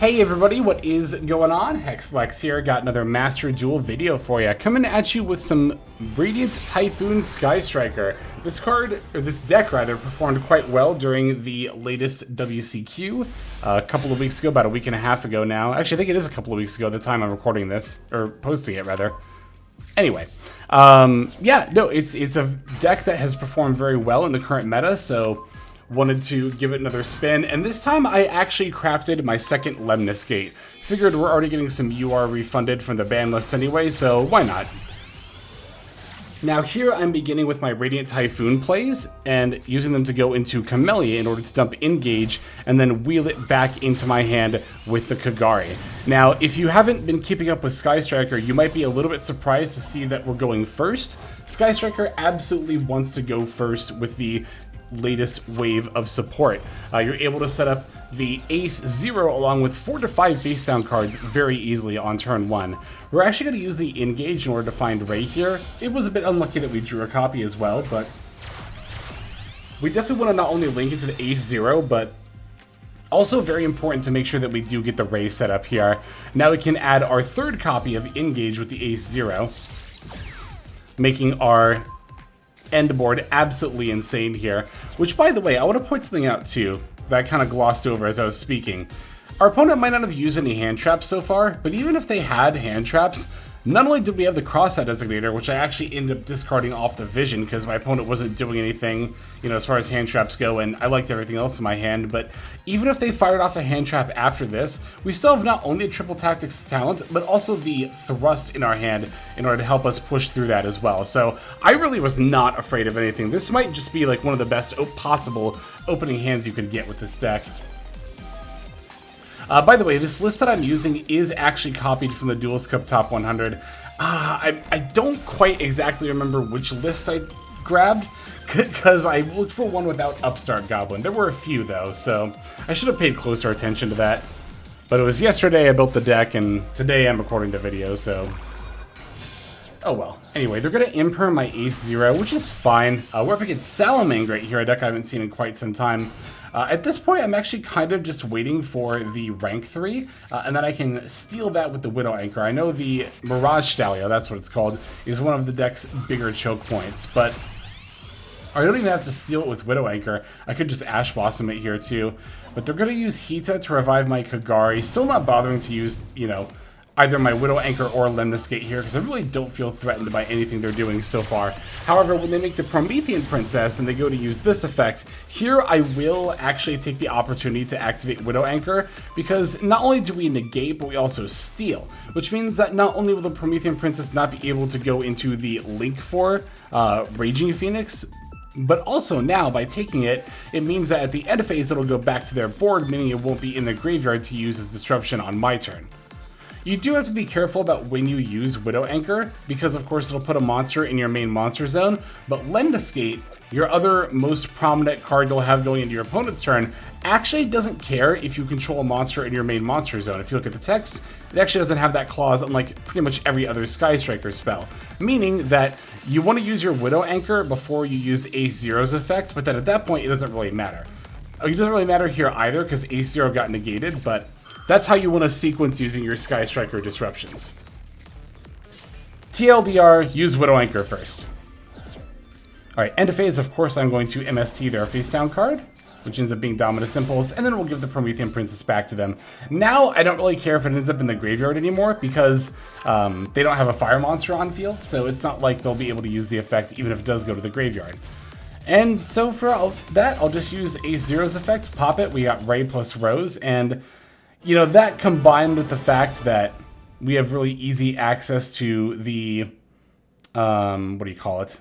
Hey everybody, what is going on? Hexlex here, got another Master Duel video for you. Coming at you with some Radiant Typhoon Sky Striker. This card, or this deck rather, performed quite well during the latest WCQ a couple of weeks ago, about a week and a half ago now. Actually, I think it is a couple of weeks ago, the time I'm recording this, or posting it rather. Anyway, yeah, no, it's a deck that has performed very well in the current meta, so wanted to give it another spin, and this time I actually crafted my second Lemniscate. Figured we're already getting some UR refunded from the ban list anyway, so why not? Now here I'm beginning with my Radiant Typhoon plays, and using them to go into Camellia in order to dump Engage, and then wheel it back into my hand with the Kagari. Now, if you haven't been keeping up with Sky Striker, you might be a little bit surprised to see that we're going first. Sky Striker absolutely wants to go first with the latest wave of support. You're able to set up the Ace 0 along with 4 to 5 face down cards very easily on turn 1. We're actually going to use the Engage in order to find Ray here. It was a bit unlucky that we drew a copy as well, but we definitely want to not only link into the Ace 0, but also very important to make sure that we do get the Ray set up here. Now we can add our third copy of Engage with the Ace 0, making our end board absolutely insane here. Which, by the way, I want to point something out too that I kind of glossed over as I was speaking. Our opponent might not have used any hand traps so far, but even if they had hand traps, not only did we have the cross-out designator, which I actually ended up discarding off the vision because my opponent wasn't doing anything, you know, as far as hand traps go, and I liked everything else in my hand, but even if they fired off a hand trap after this, we still have not only a triple tactics talent, but also the thrust in our hand in order to help us push through that as well. So I really was not afraid of anything. This might just be like one of the best possible opening hands you can get with this deck. By the way, this list that I'm using is actually copied from the Duelist Cup Top 100. I don't quite exactly remember which list I grabbed, because I looked for one without Upstart Goblin. There were a few, though, so I should have paid closer attention to that. But it was yesterday I built the deck, and today I'm recording the video, so oh well. Anyway, they're going to imper my Ace 0, which is fine. We're up against Salamangreat here, a deck I haven't seen in quite some time. At this point, I'm actually kind of just waiting for the rank 3, and then I can steal that with the Widow Anchor. I know the Mirage Stallion, that's what it's called, is one of the deck's bigger choke points, but I don't even have to steal it with Widow Anchor. I could just Ash Blossom it here too. But they're going to use Hita to revive my Kagari. Still not bothering to use, you know, either my Widow Anchor or Lemniscate here, because I really don't feel threatened by anything they're doing so far. However, when they make the Promethean Princess and they go to use this effect, here I will actually take the opportunity to activate Widow Anchor, because not only do we negate, but we also steal, which means that not only will the Promethean Princess not be able to go into the Link for Raging Phoenix, but also now, by taking it, it means that at the end of phase it'll go back to their board, meaning it won't be in the graveyard to use as disruption on my turn. You do have to be careful about when you use Widow Anchor, because of course it'll put a monster in your main monster zone, but Lemniscate, your other most prominent card you'll have going into your opponent's turn, actually doesn't care if you control a monster in your main monster zone. If you look at the text, it actually doesn't have that clause, unlike pretty much every other Sky Striker spell, meaning that you want to use your Widow Anchor before you use Ace Zero's effect, but then at that point it doesn't really matter. It doesn't really matter here either, because Ace Zero got negated, but that's how you want to sequence using your Sky Striker disruptions. TLDR, use Widow Anchor first. Alright, end of phase, of course, I'm going to MST their face down card, which ends up being Dominus Impulse, and then we'll give the Promethean Princess back to them. Now, I don't really care if it ends up in the graveyard anymore, because they don't have a fire monster on field, so it's not like they'll be able to use the effect even if it does go to the graveyard. And so for all that, I'll just use Ace Zero's effect, pop it, we got Ray plus Rose, and you know, that combined with the fact that we have really easy access to the, what do you call it?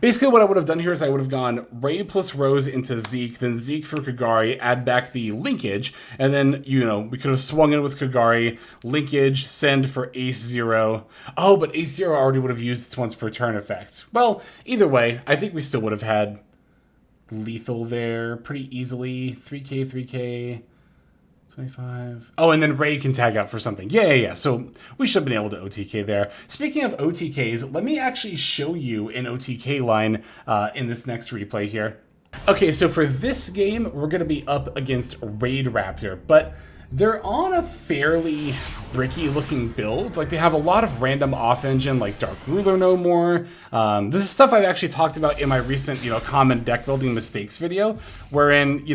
Basically, what I would have done here is I would have gone Ray plus Rose into Zeke, then Zeke for Kagari, add back the linkage, and then, you know, we could have swung in with Kagari, linkage, send for Ace 0. Oh, but Ace 0 already would have used its once per turn effect. Well, either way, I think we still would have had lethal there pretty easily. 3k, 3k. 25. Oh, and then Ray can tag out for something. Yeah. So we should have been able to OTK there. Speaking of OTKs, let me actually show you an OTK line in this next replay here. Okay, so for this game, we're going to be up against Raidraptor, but they're on a fairly bricky looking build. Like, they have a lot of random off engine, like Dark Ruler no more. This is stuff I've actually talked about in my recent, common deck building mistakes video, wherein,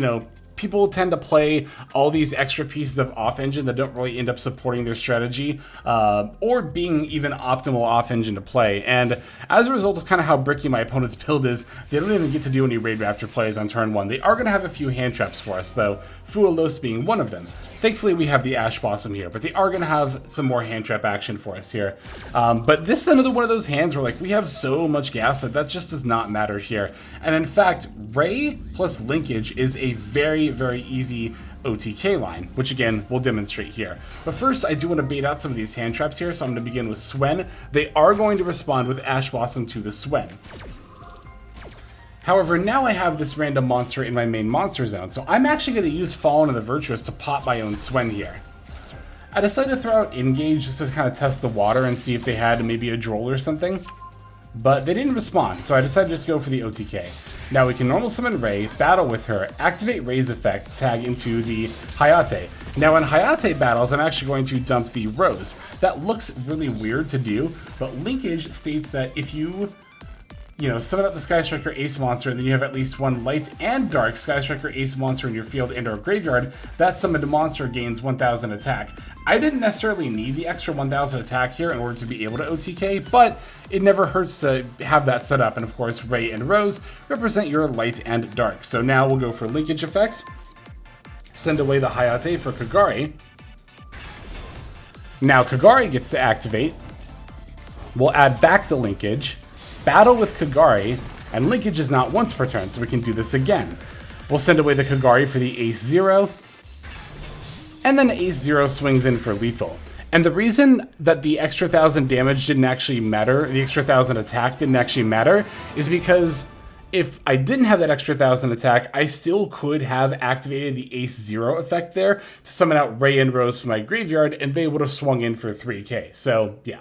people tend to play all these extra pieces of off-engine that don't really end up supporting their strategy or being even optimal off-engine to play. And as a result of kind of how bricky my opponent's build is, they don't even get to do any Raidraptor plays on turn 1. They are going to have a few hand traps for us, though, Fualos being one of them. Thankfully, we have the Ash Blossom here, but they are going to have some more hand trap action for us here. But this is another one of those hands where, like, we have so much gas that just does not matter here. And in fact, Ray plus Linkage is a very, very easy OTK line, which again, we'll demonstrate here. But first, I do want to bait out some of these hand traps here, so I'm going to begin with Swen. They are going to respond with Ash Blossom to the Swen. However, now I have this random monster in my main monster zone, so I'm actually going to use Fallen of the Virtuous to pop my own Swen here. I decided to throw out Engage just to kind of test the water and see if they had maybe a Droll or something, but they didn't respond, so I decided to just go for the OTK. Now we can normal summon Ray, battle with her, activate Ray's effect, tag into the Hayate. Now in Hayate battles, I'm actually going to dump the Rose. That looks really weird to do, but Linkage states that if you summon up the Sky Striker Ace monster, and then you have at least one light and dark Sky Striker Ace monster in your field and or graveyard, that summoned monster gains 1000 attack. I didn't necessarily need the extra 1000 attack here in order to be able to OTK, but it never hurts to have that set up. And of course, Ray and Rose represent your light and dark. So now we'll go for Linkage effect, send away the Hayate for Kagari. Now Kagari gets to activate. We'll add back the Linkage, battle with Kagari, and Linkage is not once per turn, so we can do this again. We'll send away the Kagari for the Ace 0, and then Ace 0 swings in for lethal. And the reason that the extra 1000 damage didn't actually matter, the extra 1000 attack didn't actually matter, is because if I didn't have that extra 1000 attack, I still could have activated the Ace 0 effect there to summon out Ray and Rose from my graveyard, and they would have swung in for 3k. So, yeah.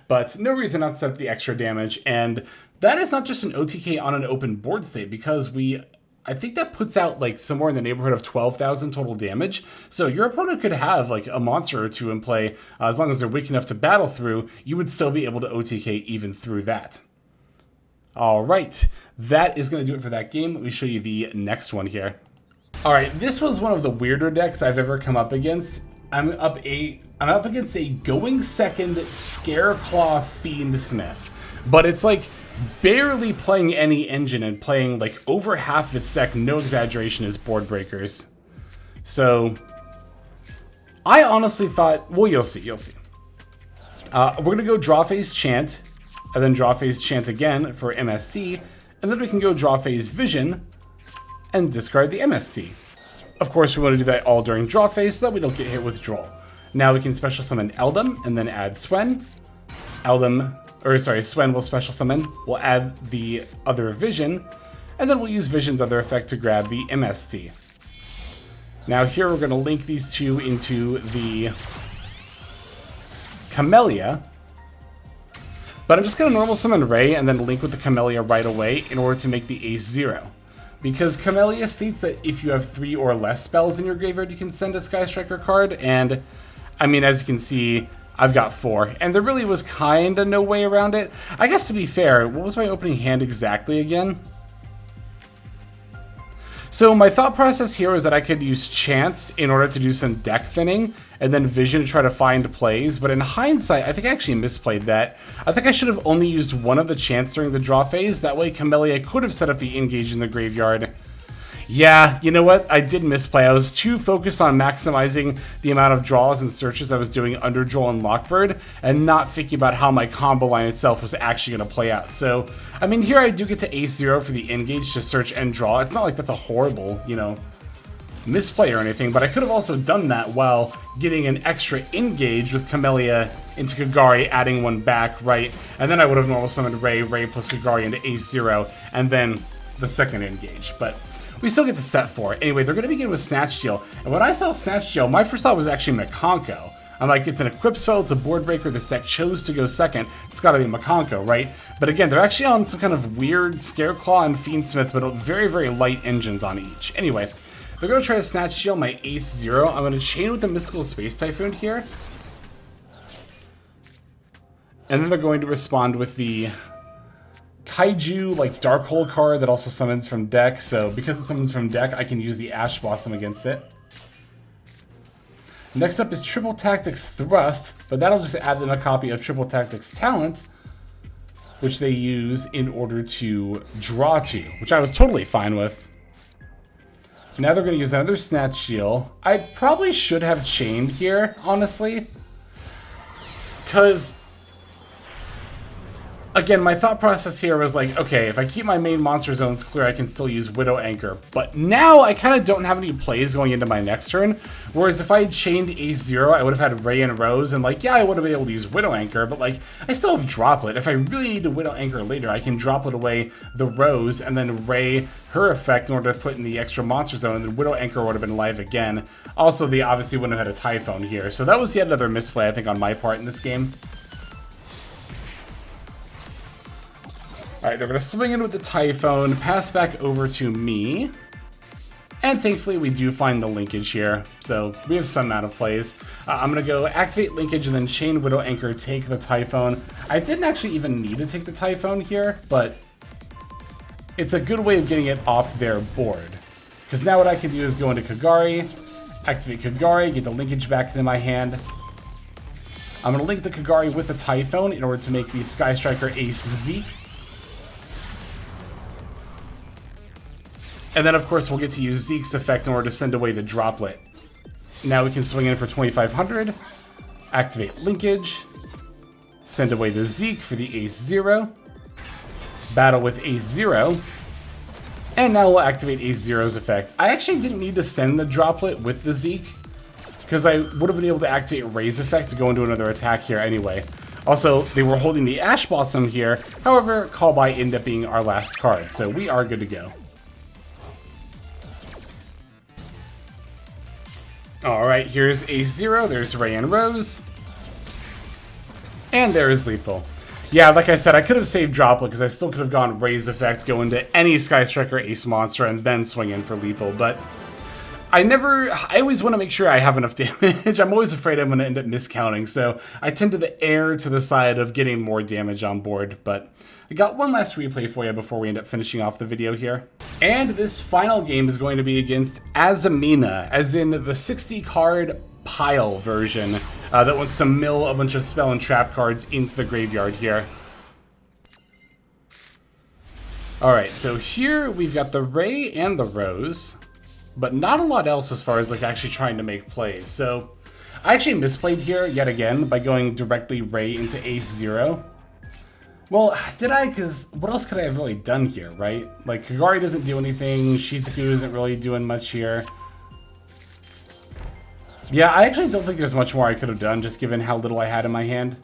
But no reason not to set up the extra damage, and that is not just an OTK on an open board state, because I think that puts out like somewhere in the neighborhood of 12,000 total damage. So your opponent could have like a monster or two in play, as long as they're weak enough to battle through, you would still be able to OTK even through that. All right, that is going to do it for that game. Let me show you the next one here. All right, this was one of the weirder decks I've ever come up against. I'm up against a going second Scareclaw Fiendsmith, but it's like barely playing any engine and playing like over half of its deck, no exaggeration, is board breakers. So I honestly thought, well, you'll see. We're gonna go draw phase Chant, and then draw phase Chant again for MST, and then we can go draw phase Vision and discard the MST. Of course, we want to do that all during draw phase so that we don't get hit with Droll. Now we can special summon Eldum and then add Swen. Swen will special summon. We'll add the other Vision, and then we'll use Vision's other effect to grab the MST. Now here we're going to link these two into the Camellia. But I'm just going to normal summon Ray and then link with the Camellia right away in order to make the Ace 0. Because Camellia states that if you have 3 or less spells in your graveyard, you can send a Sky Striker card, and I mean, as you can see, I've got 4, and there really was kinda no way around it. I guess to be fair, what was my opening hand exactly again? So my thought process here was that I could use Chance in order to do some deck thinning, and then Vision to try to find plays, but in hindsight, I think I actually misplayed that. I think I should have only used one of the Chance during the draw phase, that way Camellia could have set up the Engage in the graveyard. Yeah, you know what? I did misplay. I was too focused on maximizing the amount of draws and searches I was doing under Droll and Lockbird, and not thinking about how my combo line itself was actually going to play out. So, I mean, here I do get to Ace 0 for the Engage to search and draw. It's not like that's a horrible, misplay or anything, but I could have also done that while getting an extra Engage with Camellia into Kagari, adding one back, right? And then I would have normal summoned Ray plus Kagari into Ace 0, and then the second Engage. But we still get to set 4. Anyway, they're going to begin with Snatch Steal. And when I saw Snatch Steal, my first thought was actually Makonko. I'm like, it's an equip spell, it's a board breaker, this deck chose to go second, it's got to be Makonko, right? But again, they're actually on some kind of weird Scareclaw and Fiendsmith, but very, very light engines on each. Anyway, They're going to try to Snatch Shield my Ace 0. I'm going to chain with the Mystical Space Typhoon here. And then they're going to respond with the Kaiju, like, Dark Hole card that also summons from deck. So because it summons from deck, I can use the Ash Blossom against it. Next up is Triple Tactics Thrust, but that'll just add in a copy of Triple Tactics Talent, which they use in order to draw to, which I was totally fine with. Now they're going to use another Snatch Shield. I probably should have chained here, honestly, because again, my thought process here was like, okay, if I keep my main monster zones clear, I can still use Widow Anchor. But now I kind of don't have any plays going into my next turn. Whereas if I had chained Ace 0, I would have had Ray and Rose. And like, yeah, I would have been able to use Widow Anchor. But like, I still have Droplet. If I really need to Widow Anchor later, I can Droplet away the Rose and then Ray her effect in order to put in the extra monster zone. And then Widow Anchor would have been live again. Also, they obviously wouldn't have had a Typhone here. So that was yet another misplay, I think, on my part in this game. Alright, they're going to swing in with the Typhone, pass back over to me. And thankfully, we do find the linkage here. So we have some amount of plays. I'm going to go activate linkage and then chain Widow Anchor, take the Typhone. I didn't actually even need to take the Typhone here, but it's a good way of getting it off their board. Because now what I can do is go into Kagari, activate Kagari, get the linkage back into my hand. I'm going to link the Kagari with the Typhone in order to make the Sky Striker Ace Zeke. And then, of course, we'll get to use Zeke's effect in order to send away the Droplet. Now we can swing in for 2,500, activate Linkage, send away the Zeke for the Ace 0, battle with Ace 0, and now we'll activate Ace 0's effect. I actually didn't need to send the Droplet with the Zeke, because I would have been able to activate Ray's effect to go into another attack here anyway. Also, they were holding the Ash Blossom here, however, Call By ended up being our last card, so we are good to go. Alright, here's Ace 0, there's Ray and Rose. And there is Lethal. Yeah, like I said, I could have saved Droplet because I still could have gone Ray's effect, go into any Sky Striker Ace monster, and then swing in for Lethal, but I always want to make sure I have enough damage. I'm always afraid I'm going to end up miscounting, so I tend to err to the side of getting more damage on board, but I got one last replay for you before we end up finishing off the video here. And this final game is going to be against Azamina, as in the 60 card pile version that wants to mill a bunch of spell and trap cards into the graveyard here. Alright, so here we've got the Ray and the Rose, but not a lot else as far as like actually trying to make plays. So I actually misplayed here yet again by going directly Ray into Ace 0. Well, did I? Because what else could I have really done here, right? Like, Kagari doesn't do anything, Shizuku isn't really doing much here. Yeah, I actually don't think there's much more I could have done, just given how little I had in my hand.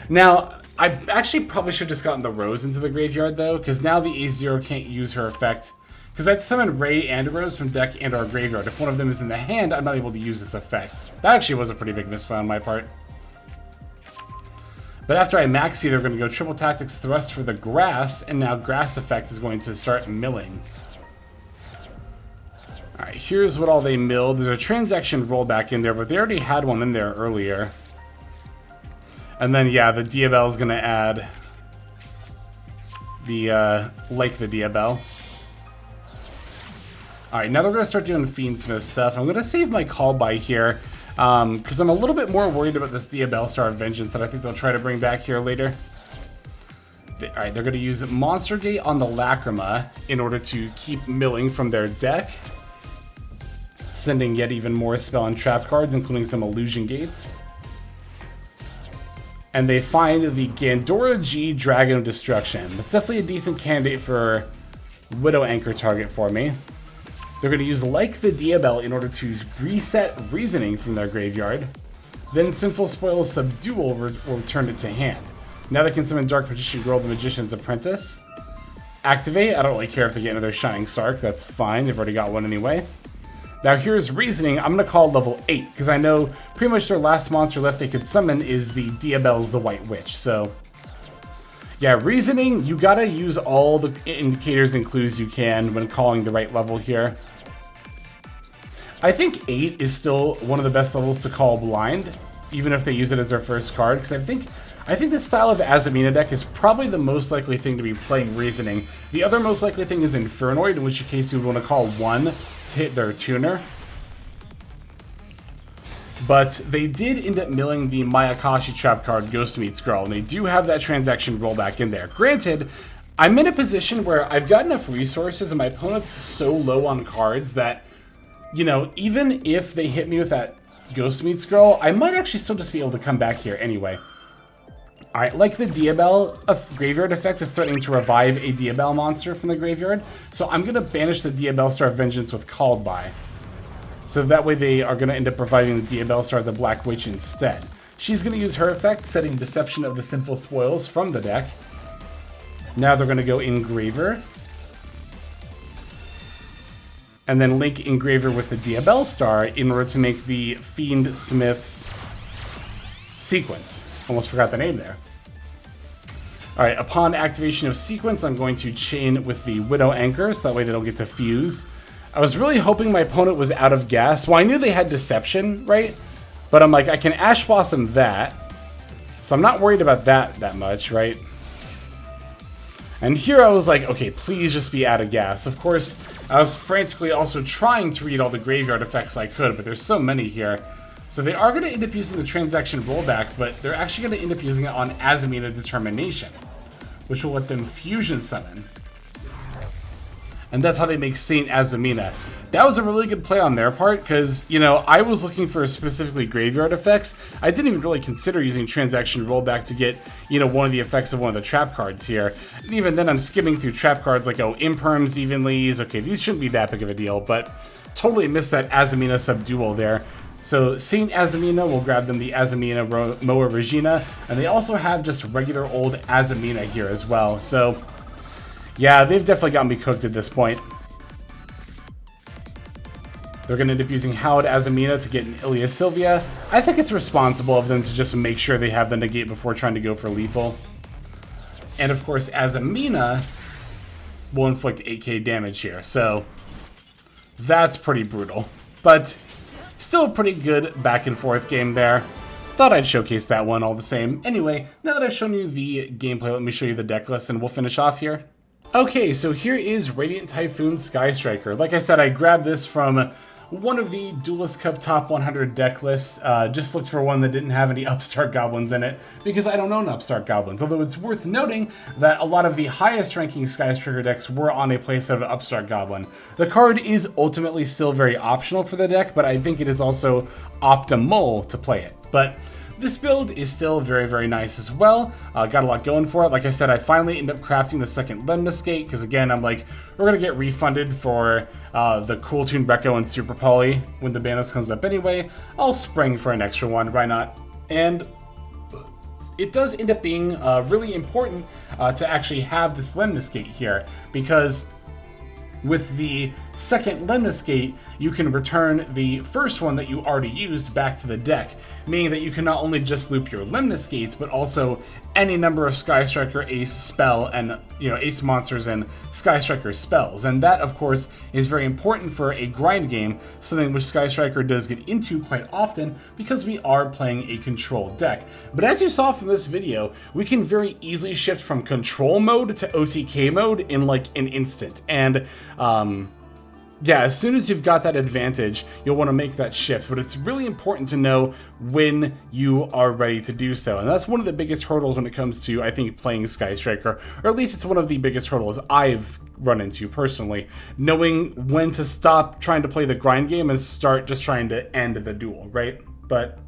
Now, I actually probably should have just gotten the Rose into the graveyard, though, because now the Ace 0 can't use her effect. Because I'd summon Ray and Rose from deck and our graveyard. If one of them is in the hand, I'm not able to use this effect. That actually was a pretty big misplay on my part. But after I maxi, they're going to go Triple Tactics Thrust for the Grass, and now Grass effect is going to start milling. Alright, here's what all they milled. There's a transaction rollback in there, but they already had one in there earlier. And then, yeah, the Diabell is going to add the, like the Diabell. Alright, now they're going to start doing Fiendsmith stuff. I'm going to save my Call By here. Because I'm a little bit more worried about this Diabell Star of Vengeance that I think they'll try to bring back here later. Alright, they're going to use Monster Gate on the Lacrima in order to keep milling from their deck. Sending yet even more spell and trap cards, including some Illusion Gates. And they find the Gandora G Dragon of Destruction. That's definitely a decent candidate for Widow Anchor target for me. They're going to use Like the Diabell in order to reset Reasoning from their graveyard. Then Sinful Spoil Subdual will return it to hand. Now they can summon Dark Magician Girl, the Magician's Apprentice. Activate. I don't really care if they get another Shining Sark. That's fine. They've already got one anyway. Now here's Reasoning. I'm going to call level 8 because I know pretty much their last monster left they could summon is the Diabell's the White Witch. So yeah, Reasoning, you gotta use all the indicators and clues you can when calling the right level here. I think 8 is still one of the best levels to call blind, even if they use it as their first card, because I think this style of Azamina deck is probably the most likely thing to be playing Reasoning. The other most likely thing is Infernoid, in which case you would want to call 1 to hit their tuner. But they did end up milling the Mayakashi trap card, Ghost Meets Girl, and they do have that transaction rollback in there. Granted, I'm in a position where I've got enough resources and my opponent's so low on cards that, you know, even if they hit me with that Ghost Meets Girl, I might actually still just be able to come back here anyway. Alright, like the Diabell graveyard effect is threatening to revive a Diabell monster from the graveyard, so I'm going to banish the Diabell Star Vengeance with Called By. So that way they are going to end up reviving the Diabell Star, the Black Witch, instead. She's going to use her effect, setting Deception of the Sinful Spoils from the deck. Now they're going to go Engraver. And then link Engraver with the Diabell Star in order to make the Fiend Smith's Sequence. Almost forgot the name there. Alright, upon activation of Sequence, I'm going to chain with the Widow Anchor, so that way they don't get to fuse. I was really hoping my opponent was out of gas. Well, I knew they had Deception, right? But I'm like, I can Ash Blossom that. So I'm not worried about that much, right? And here I was like, okay, please just be out of gas. Of course, I was frantically also trying to read all the graveyard effects I could, but there's so many here. So they are going to end up using the transaction rollback, but they're actually going to end up using it on Azamina Determination, which will let them fusion summon. And that's how they make Saint Azamina. That was a really good play on their part, because, you know, I was looking for specifically graveyard effects. I didn't even really consider using transaction rollback to get, you know, one of the effects of one of the trap cards here. And even then, I'm skimming through trap cards like, oh, Imperms, Evenlies. Okay, these shouldn't be that big of a deal, but totally missed that Azamina subdual there. So Saint Azamina will grab them the Azamina Moa Regina, and they also have just regular old Azamina here as well. So yeah, they've definitely got me cooked at this point. They're going to end up using Howled Azamina to get an Ilia Sylvia. I think it's responsible of them to just make sure they have the negate before trying to go for lethal. And of course, Azamina will inflict 8k damage here, so that's pretty brutal. But still a pretty good back and forth game there. Thought I'd showcase that one all the same. Anyway, now that I've shown you the gameplay, let me show you the deck list and we'll finish off here. Okay, so here is Radiant Typhoon Sky Striker. Like I said, I grabbed this from one of the Duelist Cup Top 100 deck lists. Just looked for one that didn't have any Upstart Goblins in it, because I don't own Upstart Goblins. Although it's worth noting that a lot of the highest ranking Sky Striker decks were on a playset of Upstart Goblin. The card is ultimately still very optional for the deck, but I think it is also optimal to play it. But this build is still very, very nice as well. Got a lot going for it. Like I said, I finally ended up crafting the second Lemnis Gate, because again, I'm like, we're going to get refunded for the Cool Tune Brecco and Super Poly when the Banus comes up anyway. I'll spring for an extra one, why not? And it does end up being really important to actually have this Lemnis Gate here, because with the second Lemnis Gate, you can return the first one that you already used back to the deck, meaning that you can not only just loop your Lemnis Gates, but also any number of Sky Striker Ace spell and, you know, Ace monsters and Sky Striker spells. And that, of course, is very important for a grind game, something which Sky Striker does get into quite often because we are playing a control deck. But as you saw from this video, we can very easily shift from control mode to OTK mode in like an instant. And yeah, as soon as you've got that advantage, you'll want to make that shift, but it's really important to know when you are ready to do so. And that's one of the biggest hurdles when it comes to, I think, playing Sky Striker, or at least it's one of the biggest hurdles I've run into personally, knowing when to stop trying to play the grind game and start just trying to end the duel, right? But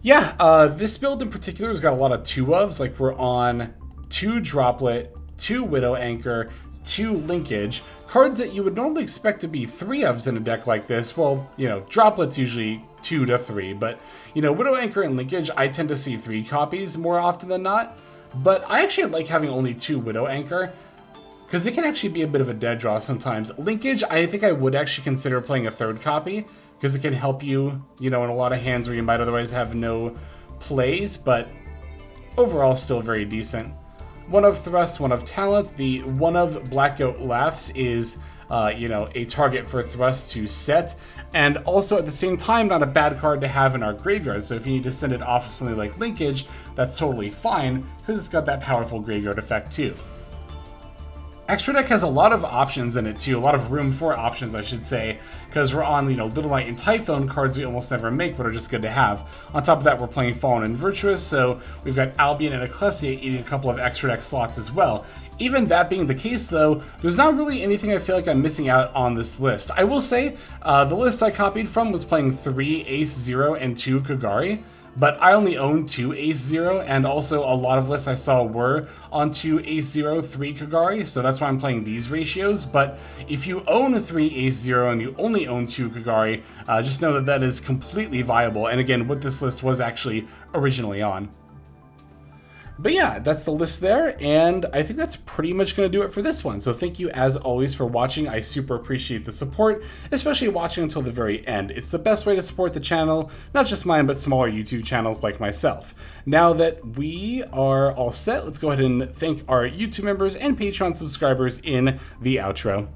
yeah, this build in particular has got a lot of 2-ofs, like we're on 2 Droplet, 2 Widow Anchor, 2 Linkage, cards that you would normally expect to be 3-ofs in a deck like this. Well, you know, Droplet's usually 2 to 3, but, you know, Widow Anchor and Linkage, I tend to see 3 copies more often than not. But I actually like having only 2 Widow Anchor, because it can actually be a bit of a dead draw sometimes. Linkage, I think I would actually consider playing a 3rd copy, because it can help you, you know, in a lot of hands where you might otherwise have no plays, but overall still very decent. 1 of Thrust, 1 of Talent. The 1 of Black Goat Laughs is you know, a target for Thrust to set, and also at the same time not a bad card to have in our graveyard. So if you need to send it off with something like Linkage, that's totally fine because it's got that powerful graveyard effect too. Extra Deck has a lot of options in it too, a lot of room for options, I should say, because we're on, you know, Little Knight and Typhone, cards we almost never make but are just good to have. On top of that, we're playing Fallen and Virtuous, so we've got Albion and Ecclesia eating a couple of Extra Deck slots as well. Even that being the case though, there's not really anything I feel like I'm missing out on this list. I will say, the list I copied from was playing 3 Ace Zero and 2 Kagari. But I only own 2 Ace Zero, and also a lot of lists I saw were on 2 Ace Zero, 3 Kagari, so that's why I'm playing these ratios. But if you own 3 Ace Zero and you only own 2 Kagari, just know that that is completely viable, and again, what this list was actually originally on. But yeah, that's the list there, and I think that's pretty much going to do it for this one. So thank you as always for watching. I super appreciate the support, especially watching until the very end. It's the best way to support the channel, not just mine, but smaller YouTube channels like myself. Now that we are all set, let's go ahead and thank our YouTube members and Patreon subscribers in the outro.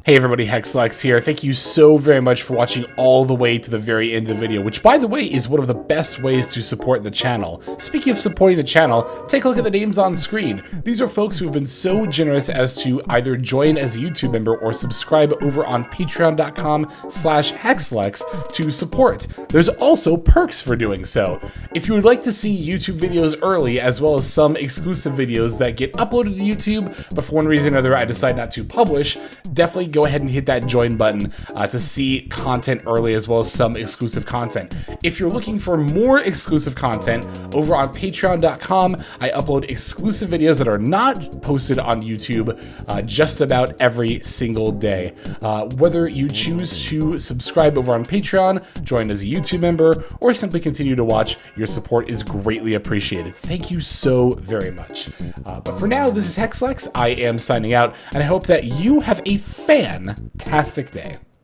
Hey everybody, Hexlex here. Thank you so very much for watching all the way to the very end of the video, which by the way is one of the best ways to support the channel. Speaking of supporting the channel, take a look at the names on screen. These are folks who have been so generous as to either join as a YouTube member or subscribe over on patreon.com/Hexlex to support. There's also perks for doing so. If you would like to see YouTube videos early, as well as some exclusive videos that get uploaded to YouTube, but for one reason or another I decide not to publish, definitely go ahead and hit that join button to see content early, as well as some exclusive content. If you're looking for more exclusive content, over on patreon.com, I upload exclusive videos that are not posted on YouTube just about every single day. Whether you choose to subscribe over on Patreon, join as a YouTube member, or simply continue to watch, your support is greatly appreciated. Thank you so very much. But for now, this is Hexlex. I am signing out, and I hope that you have a fantastic day.